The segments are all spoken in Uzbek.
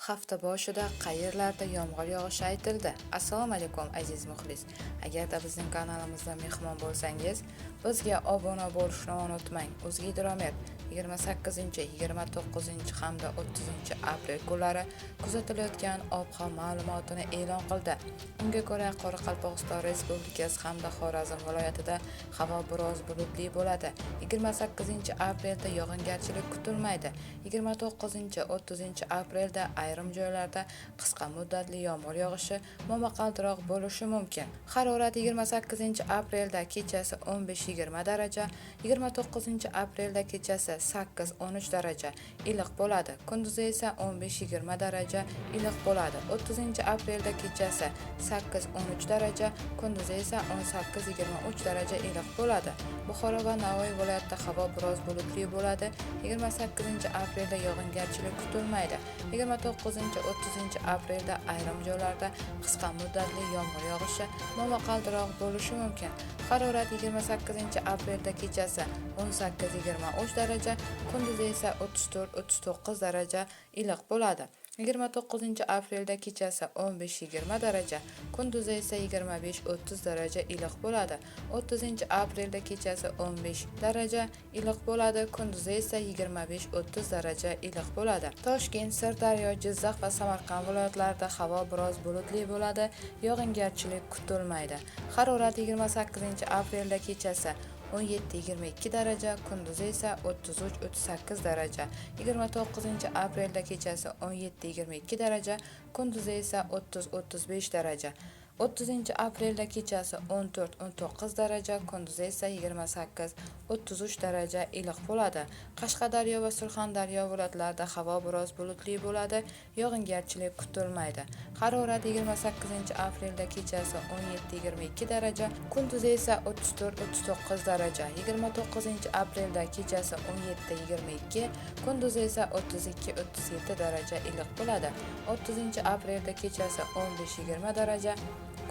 Hafta boshida qayerlarda yomg'ir yog'ishi aytildi. Assalomu alaykum aziz muxlis. Agarda bizning kanalimizda mehmon bo'lsangiz, bizga obuna bo'lishni unutmang. O'zgidromet 28, 29 hamda 30 aprel kunlari kuzatilayotgan ob-havo ma'lumotini e'lon qildi. Unga ko'ra, Qoraqalpog'iston Respublikasi hamda Xorazm viloyatida havo biroz bulutli bo'ladi. 28 aprelda yog'ingarchilik kutilmaydi. 29, 30 aprelda ayrim joylarda qisqa muddatli yomg'ir yog'ishi momaqaldiroq bo'lishi mumkin. Harorat 28 aprelda kechasi 15-20 daraja, 29 aprelda kechasi 8-13 daraja iliq bo'ladi. Kunduzi esa 15-20 daraja iliq bo'ladi. 30 aprelda kechasi 8-13 daraja, kunduzi esa 18-23 daraja iliq bo'ladi. Buxoro va Navoiy viloyatida havo biroz bulutli bo'ladi. 28 aprelda yog'ingarchilik kutilmaydi. 29-30 aprelda ayrim joylarda qisqa muddatli yomg'ir yog'ishi momaqaldiroq bo'lishi mumkin. Harorat 28 aprelda kechasi 18-23 daraja, kunduzi esa 34-39 daraja iliq bo'ladi. 29 aprelda kechasi 15-20 daraja, kunduzi esa 25-30 daraja iliq bo'ladi. 30 aprelda kechasi 15 daraja iliq bo'ladi, kunduzi esa 25-30 daraja iliq bo'ladi. Toshkent, Sirdaryo, Jizzax va Samarqand viloyatlarida havo biroz bulutli bo'ladi, yog'ingarchilik kutilmaydi. Harorat 28 aprelda kechasi 17-22 daraja, kunduzi esa 33-38 daraja. 29 aprelda kechasi 17-22 daraja, kunduzi esa 30-35 daraja. 30 aprelda kechasi 14-19 daraja, kunduzi esa 28-33 daraja iliq bo'ladi. Qashqadaryo va Surxondaryo viloyatlarida havo biroz bulutli bo'ladi, yog'ingarchilik kutilmaydi. Harorat 28 aprelda kechasi 17-22 daraja, kunduzi esa 34-39 daraja. 29 aprelda kechasi 17-22, kunduzi esa 32-37 daraja iliq bo'ladi. 30 aprelda kechasi 15-20 daraja,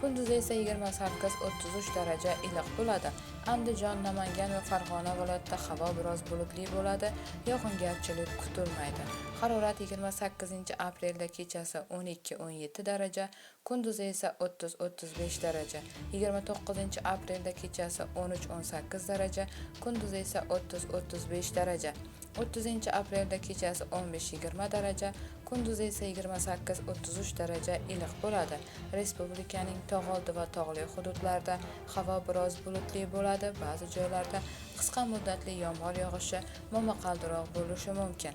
kunduzi esa 28-33 daraja iliq bo'ladi. Andijon, Namangan va Farg'ona viloyatida havo biroz bulutli bo'ladi, yog'ingarchilik kutilmaydi. Harorat 28 aprelda kechasi 12-17 daraja, kunduzi esa 30-35 daraja. 29 aprelda kechasi 13-18 daraja, kunduzi esa 30-35 daraja. 30 aprelda kechasi 15-20 daraja, kunduzi esa 28-33 daraja iliq bo'ladi. Respublikaning tog' oldi va tog'li hududlarida havo biroz bulutli bo'ladi, ba'zi joylarda qisqa muddatli yomg'ir yog'ishi momaqaldiroq bo'lishi mumkin.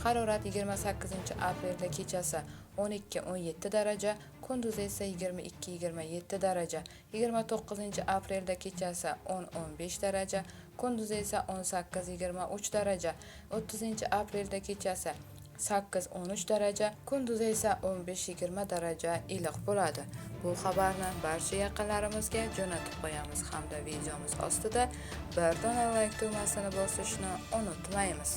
Harorat 28 aprelda kechasi 12-17 daraja, kunduzi esa 22-27 daraja. 29 aprelda kechasi 10-15 daraja, kunduzi esa 18-23 daraja. 30 aprelda kechasi 8-13 daraja, kunduzi esa 15-20 daraja iliq bo'ladi. Bu xabarni barcha yaqinlarimizga jo'natib qo'yamiz hamda videomiz ostida bir dona like tugmasini bosishni unutmaymiz.